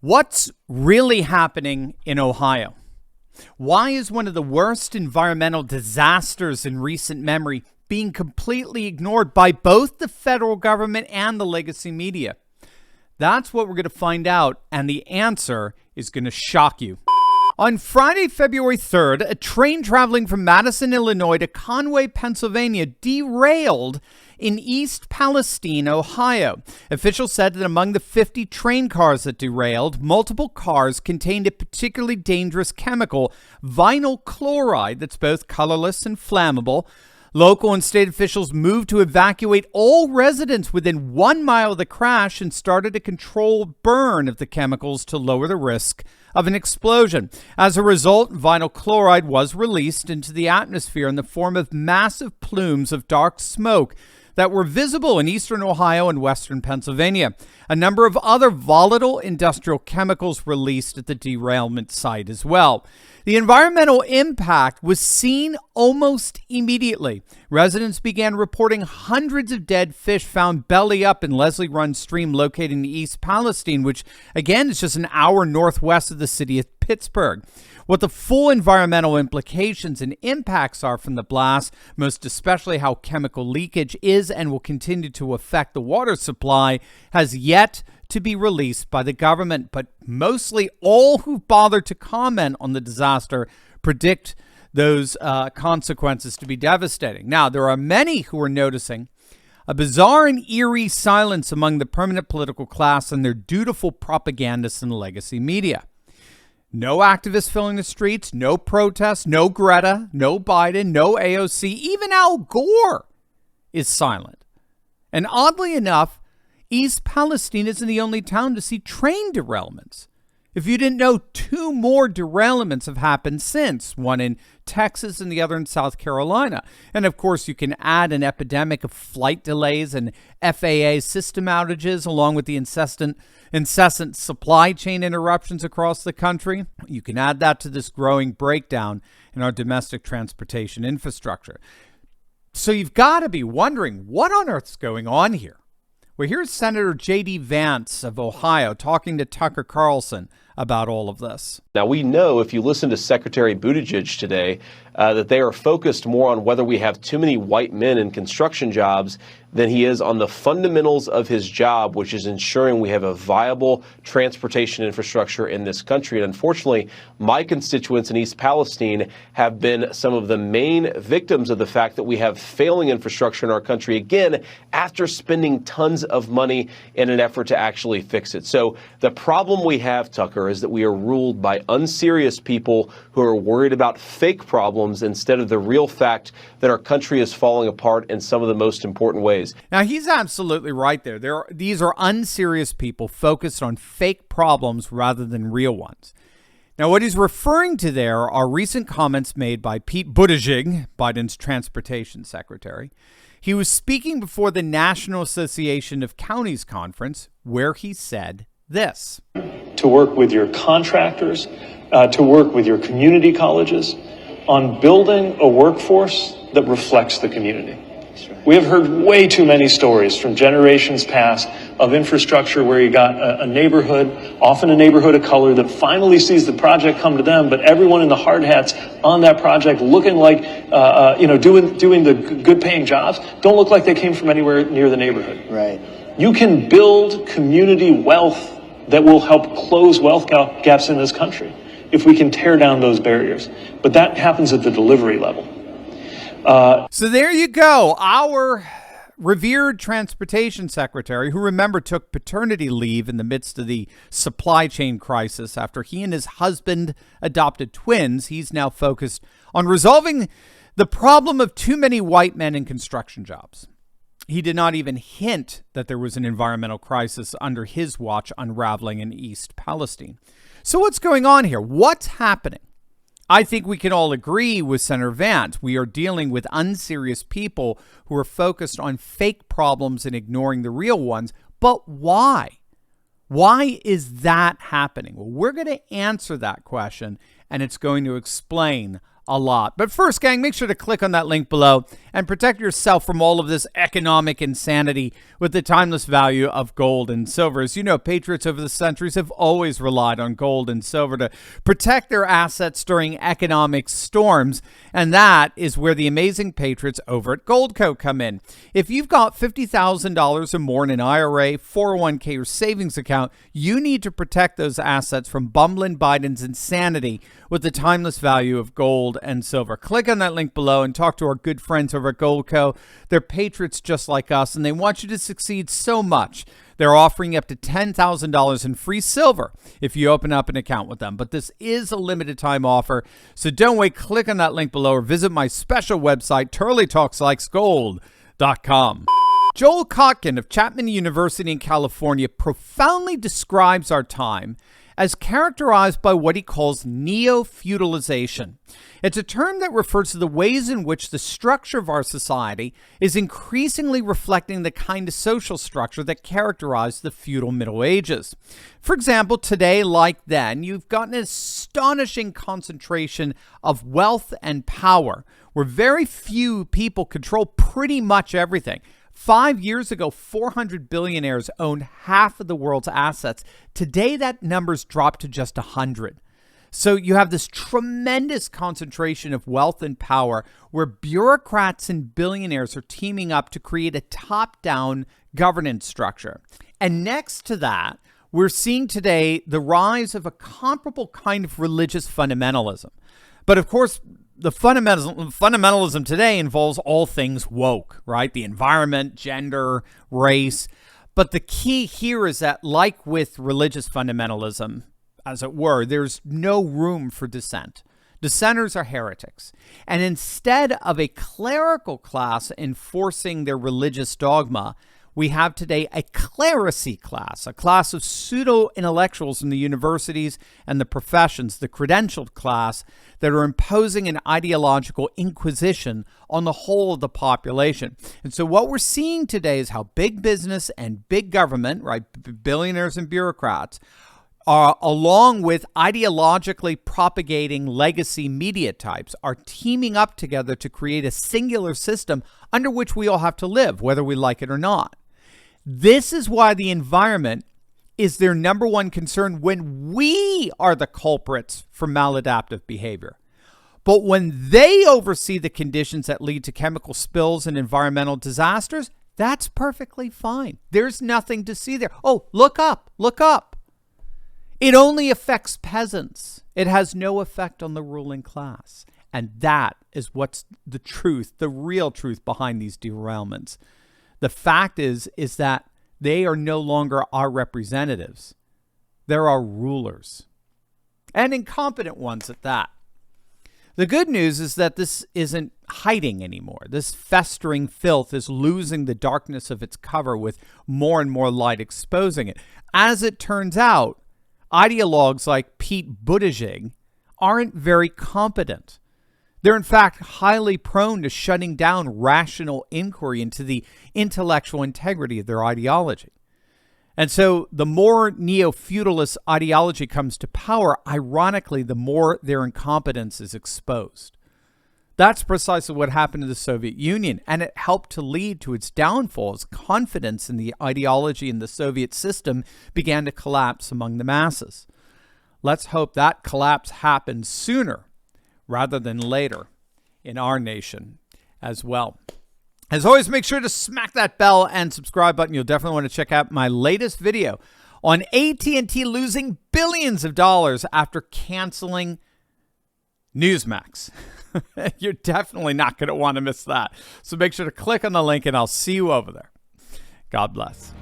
What's really happening in Ohio? Why is one of the worst environmental disasters in recent memory being completely ignored by both the federal government and the legacy media? That's what we're going to find out, and the answer is going to shock you. On Friday, February 3rd, a train traveling from Madison, Illinois to Conway, Pennsylvania derailed in East Palestine, Ohio. Officials said that among the 50 train cars that derailed, multiple cars contained a particularly dangerous chemical, vinyl chloride, that's both colorless and flammable. Local and state officials moved to evacuate all residents within 1 mile of the crash and started a controlled burn of the chemicals to lower the risk of an explosion. As a result, vinyl chloride was released into the atmosphere in the form of massive plumes of dark smoke that were visible in eastern Ohio and western Pennsylvania. A number of other volatile industrial chemicals released at the derailment site as well. The environmental impact was seen almost immediately. Residents began reporting hundreds of dead fish found belly up in Leslie Run Stream located in East Palestine, which again is just an hour northwest of the city of Pittsburgh. What the full environmental implications and impacts are from the blast, most especially how chemical leakage is and will continue to affect the water supply, has yet to be released by the government. But mostly all who bothered to comment on the disaster predict those consequences to be devastating. Now, there are many who are noticing a bizarre and eerie silence among the permanent political class and their dutiful propagandists and legacy media. No activists filling the streets, no protests, no Greta, no Biden, no AOC, even Al Gore is silent. And oddly enough, East Palestine isn't the only town to see train derailments. If you didn't know, 2 more derailments have happened since, one in Texas and the other in South Carolina. And of course, you can add an epidemic of flight delays and FAA system outages, along with the incessant supply chain interruptions across the country. You can add that to this growing breakdown in our domestic transportation infrastructure. So you've got to be wondering, what on earth's going on here? Well, here's Senator J.D. Vance of Ohio talking to Tucker Carlson about all of this. Now, we know if you listen to Secretary Buttigieg today, that they are focused more on whether we have too many white men in construction jobs than he is on the fundamentals of his job, which is ensuring we have a viable transportation infrastructure in this country. And unfortunately, my constituents in East Palestine have been some of the main victims of the fact that we have failing infrastructure in our country, again, after spending tons of money in an effort to actually fix it. So the problem we have, Tucker, is that we are ruled by unserious people who are worried about fake problems instead of the real fact that our country is falling apart in some of the most important ways. Now, he's absolutely right there. These are unserious people focused on fake problems rather than real ones. Now, what he's referring to there are recent comments made by Pete Buttigieg, Biden's transportation secretary. He was speaking before the National Association of Counties conference, where he said this: to work with your contractors, to work with your community colleges on building a workforce that reflects the community. Right. We have heard way too many stories from generations past of infrastructure where you got a neighborhood, often a neighborhood of color, that finally sees the project come to them, but everyone in the hard hats on that project looking like, doing the good paying jobs, don't look like they came from anywhere near the neighborhood. Right. You can build community wealth that will help close wealth gaps in this country if we can tear down those barriers. But that happens at the delivery level. So there you go. Our revered transportation secretary, who, remember, took paternity leave in the midst of the supply chain crisis after he and his husband adopted twins. He's now focused on resolving the problem of too many white men in construction jobs. He did not even hint that there was an environmental crisis under his watch unraveling in East Palestine. So what's going on here? What's happening? I think we can all agree with Senator Vance. We are dealing with unserious people who are focused on fake problems and ignoring the real ones. But why? Why is that happening? Well, we're going to answer that question, and it's going to explain a lot. But first, gang, make sure to click on that link below and protect yourself from all of this economic insanity with the timeless value of gold and silver. As you know, patriots over the centuries have always relied on gold and silver to protect their assets during economic storms, and that is where the amazing patriots over at Goldco come in. If you've got $50,000 or more in an IRA, 401k, or savings account, you need to protect those assets from bumbling Biden's insanity with the timeless value of gold and silver. Click on that link below and talk to our good friends over at Goldco. They're patriots just like us, and they want you to succeed so much. They're offering up to $10,000 in free silver if you open up an account with them. But this is a limited time offer, so don't wait. Click on that link below or visit my special website, turleytalkslikesgold.com. Joel Kotkin of Chapman University in California profoundly describes our time as characterized by what he calls neo-feudalization. It's a term that refers to the ways in which the structure of our society is increasingly reflecting the kind of social structure that characterized the feudal Middle Ages. For example, today, like then, you've got an astonishing concentration of wealth and power, where very few people control pretty much everything. 5 years ago, 400 billionaires owned half of the world's assets. Today, that number's dropped to just 100. So you have this tremendous concentration of wealth and power where bureaucrats and billionaires are teaming up to create a top-down governance structure. And next to that, we're seeing today the rise of a comparable kind of religious fundamentalism. But of course, the fundamentalism today involves all things woke, right? The environment, gender, race. But the key here is that, like with religious fundamentalism, as it were, there's no room for dissent. Dissenters are heretics. And instead of a clerical class enforcing their religious dogma, we have today a clerisy class, a class of pseudo-intellectuals in the universities and the professions, the credentialed class, that are imposing an ideological inquisition on the whole of the population. And so what we're seeing today is how big business and big government, right, billionaires and bureaucrats, along with ideologically propagating legacy media types, are teaming up together to create a singular system under which we all have to live, whether we like it or not. This is why the environment is their number one concern when we are the culprits for maladaptive behavior. But when they oversee the conditions that lead to chemical spills and environmental disasters, that's perfectly fine. There's nothing to see there. Oh, look up, look up. It only affects peasants. It has no effect on the ruling class. And that is what's the truth, the real truth behind these derailments. The fact is that they are no longer our representatives. They're our rulers, and incompetent ones at that. The good news is that this isn't hiding anymore. This festering filth is losing the darkness of its cover with more and more light exposing it. As it turns out, ideologues like Pete Buttigieg aren't very competent. They're in fact highly prone to shutting down rational inquiry into the intellectual integrity of their ideology. And so the more neo-feudalist ideology comes to power, ironically, the more their incompetence is exposed. That's precisely what happened to the Soviet Union, and it helped to lead to its downfall as confidence in the ideology in the Soviet system began to collapse among the masses. Let's hope that collapse happens sooner rather than later in our nation as well. As always, make sure to smack that bell and subscribe button. You'll definitely want to check out my latest video on AT&T losing billions of dollars after canceling Newsmax. You're definitely not going to want to miss that. So make sure to click on the link, and I'll see you over there. God bless.